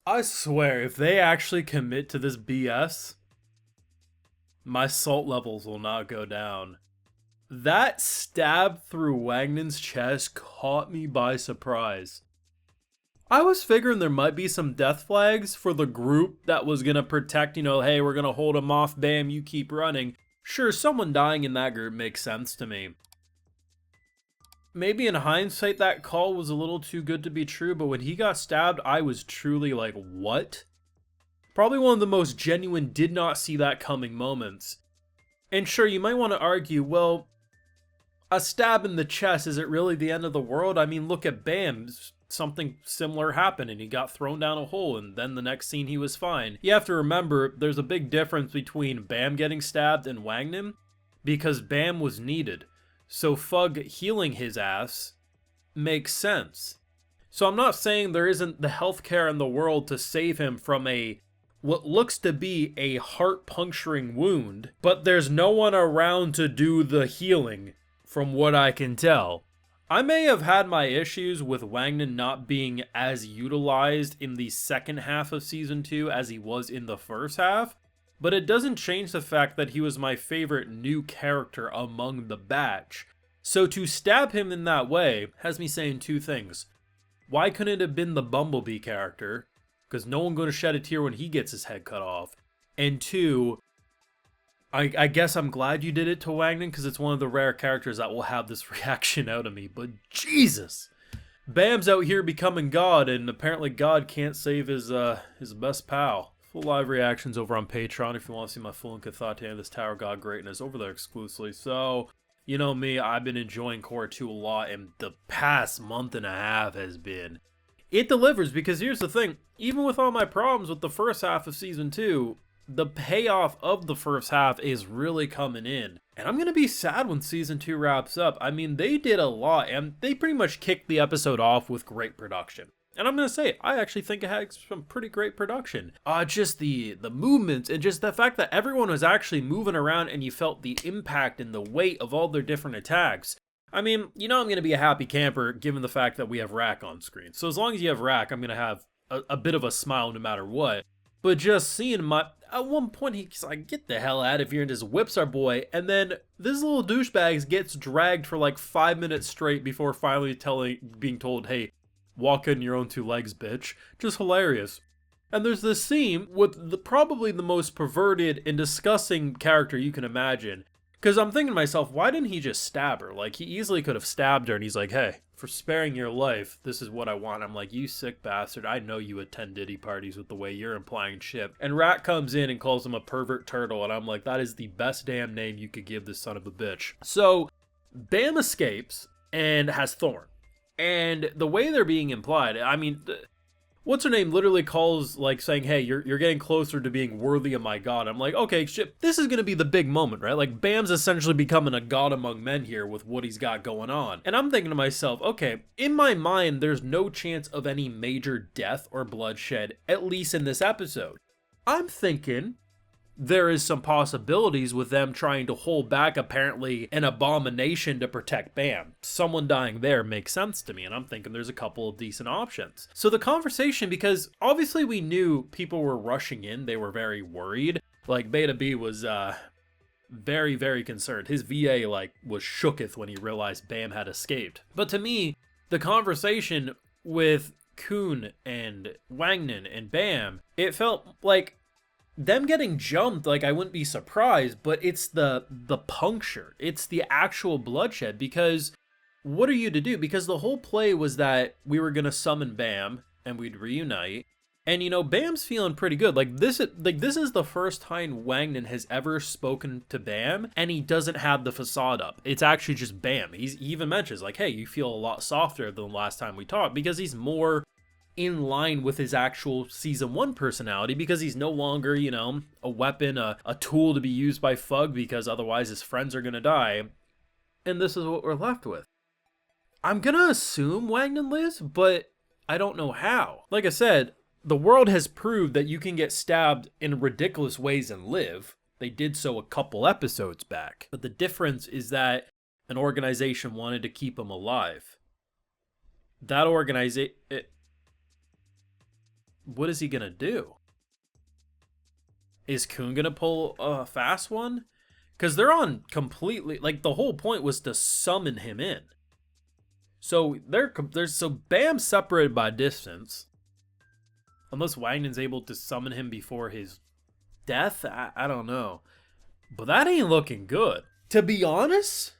I swear, if they actually commit to this BS, my salt levels will not go down. That stab through Wagnon's chest caught me by surprise. I was figuring there might be some death flags for the group that was gonna protect, hey, we're gonna hold him off, bam, you keep running. Sure, someone dying in that group makes sense to me. Maybe in hindsight that call was a little too good to be true, but when he got stabbed, I was truly like, what? Probably one of the most genuine did not see that coming moments. And sure, you might want to argue, well, a stab in the chest, is it really the end of the world? I mean, look at Bam. Something similar happened and he got thrown down a hole, and then the next scene he was fine. You have to remember, there's a big difference between Bam getting stabbed and Wagnon, because Bam was needed. So Fug healing his ass makes sense. So I'm not saying there isn't the healthcare in the world to save him from what looks to be a heart-puncturing wound, but there's no one around to do the healing, from what I can tell. I may have had my issues with Wagnon not being as utilized in the second half of Season 2 as he was in the first half, but it doesn't change the fact that he was my favorite new character among the batch. So to stab him in that way has me saying two things. Why couldn't it have been the Bumblebee character? Because no one's going to shed a tear when he gets his head cut off. And two, I guess I'm glad you did it to Wagnon, because it's one of the rare characters that will have this reaction out of me. But Jesus! Bam's out here becoming God, and apparently God can't save his best pal. Full live reactions over on Patreon if you want to see my full and thought to this Tower God greatness over there exclusively. So, you know me, I've been enjoying Core 2 a lot, and the past month and a half has been... It delivers, because here's the thing, even with all my problems with the first half of Season 2, the payoff of the first half is really coming in. And I'm going to be sad when Season 2 wraps up. I mean, they did a lot, and they pretty much kicked the episode off with great production. And I'm going to say, I actually think it had some pretty great production. Just the movements, and just the fact that everyone was actually moving around, and you felt the impact and the weight of all their different attacks. I mean, I'm going to be a happy camper given the fact that we have Rack on screen. So as long as you have Rack, I'm going to have a bit of a smile no matter what. But just seeing at one point he's like, get the hell out of here, and just whips our boy. And then this little douchebag gets dragged for like 5 minutes straight before finally being told, hey, walk in your own two legs, bitch. Just hilarious. And there's this scene with probably the most perverted and disgusting character you can imagine. Because I'm thinking to myself, why didn't he just stab her? Like, he easily could have stabbed her, and he's like, hey, for sparing your life, this is what I want. I'm like, you sick bastard, I know you attend Diddy parties with the way you're implying shit. And Rat comes in and calls him a pervert turtle, and I'm like, that is the best damn name you could give this son of a bitch. So, Bam escapes and has Thorn. And the way they're being implied, I mean... What's her name literally calls, like, saying, hey, you're getting closer to being worthy of my god. I'm like, okay, shit, this is gonna be the big moment, right? Like, Bam's essentially becoming a god among men here with what he's got going on. And I'm thinking to myself, okay, in my mind, there's no chance of any major death or bloodshed, at least in this episode. I'm thinking there is some possibilities with them trying to hold back apparently an abomination to protect Bam. Someone dying there makes sense to me, and I'm thinking there's a couple of decent options. So the conversation, because obviously we knew people were rushing in, they were very worried. Like, Beta B was very, very concerned. His VA was shooketh when he realized Bam had escaped. But to me, the conversation with Kun and Wagnon and Bam, it felt like them getting jumped, I wouldn't be surprised, but it's the puncture. It's the actual bloodshed, because what are you to do? Because the whole play was that we were going to summon Bam, and we'd reunite, and, Bam's feeling pretty good. This is the first time Wagnon has ever spoken to Bam, and he doesn't have the facade up. It's actually just Bam. He even mentions, hey, you feel a lot softer than the last time we talked, because he's more in line with his actual Season 1 personality, because he's no longer, a weapon, a tool to be used by Fug, because otherwise his friends are gonna die. And this is what we're left with. I'm gonna assume Wagnon lives, but I don't know how. Like I said, the world has proved that you can get stabbed in ridiculous ways and live. They did so a couple episodes back. But the difference is that an organization wanted to keep him alive. That what is he gonna do? Is Kun gonna pull a fast one? Because they're on completely, like, the whole point was to summon him in. So so Bam's separated by distance. Unless Wagnon's able to summon him before his death, I don't know. But that ain't looking good. To be honest,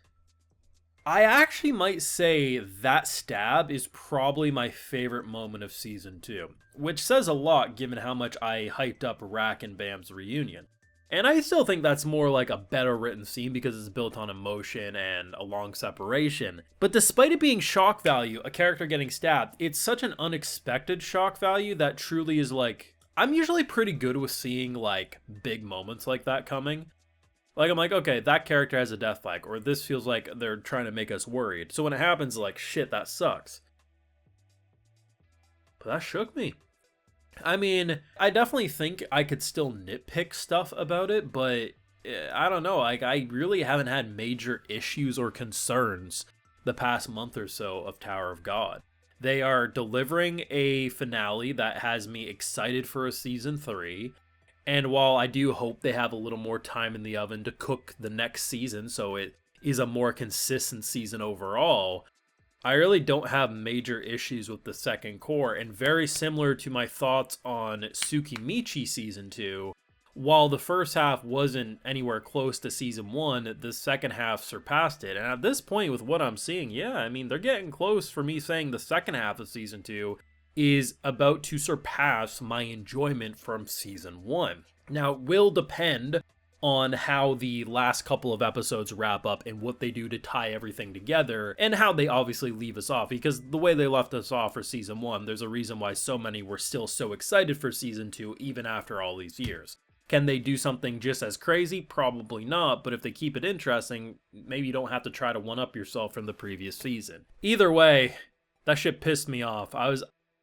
I actually might say that stab is probably my favorite moment of Season 2. Which says a lot given how much I hyped up Rack and Bam's reunion. And I still think that's more like a better written scene because it's built on emotion and a long separation. But despite it being shock value, a character getting stabbed, it's such an unexpected shock value that truly is like... I'm usually pretty good with seeing like big moments like that coming. Like, I'm like, okay, that character has a death flag, or this feels like they're trying to make us worried. So when it happens, like, shit, that sucks. But that shook me. I mean, I definitely think I could still nitpick stuff about it, but I don't know. Like, I really haven't had major issues or concerns the past month or so of Tower of God. They are delivering a finale that has me excited for a season 3. And while I do hope they have a little more time in the oven to cook the next season so it is a more consistent season overall, I really don't have major issues with the second core, and very similar to my thoughts on Tsukimichi Season 2, while the first half wasn't anywhere close to Season 1, the second half surpassed it. And at this point, with what I'm seeing, yeah, I mean, they're getting close for me saying the second half of Season 2 is about to surpass my enjoyment from Season 1. Now, it will depend on how the last couple of episodes wrap up and what they do to tie everything together, and how they obviously leave us off, because the way they left us off for Season 1, there's a reason why so many were still so excited for Season 2 even after all these years. Can they do something just as crazy? Probably not, but if they keep it interesting, maybe you don't have to try to one-up yourself from the previous season. Either way, that shit pissed me off.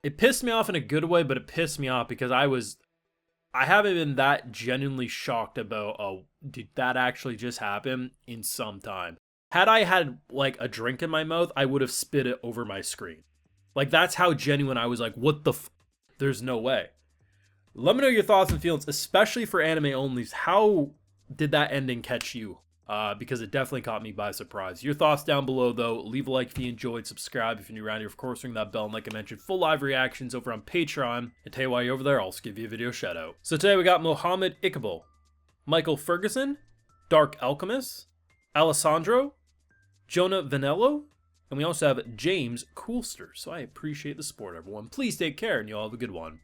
It pissed me off in a good way, but it pissed me off because I haven't been that genuinely shocked about, oh, did that actually just happen in some time. Had I had, like, a drink in my mouth, I would have spit it over my screen. Like, that's how genuine I was, like, what the there's no way. Let me know your thoughts and feelings, especially for anime onlys. How did that ending catch you? Because it definitely caught me by surprise. Your thoughts down below, though. Leave a like if you enjoyed, subscribe if you're new around here, of course, ring that bell, and like I mentioned, full live reactions over on Patreon. And tell you while you're over there, I'll also give you a video shout out. So today we got Mohammed Iqbal, Michael Ferguson, Dark Alchemist, Alessandro, Jonah Vanello, and we also have James Coolster. So I appreciate the support, everyone. Please take care, and you all have a good one.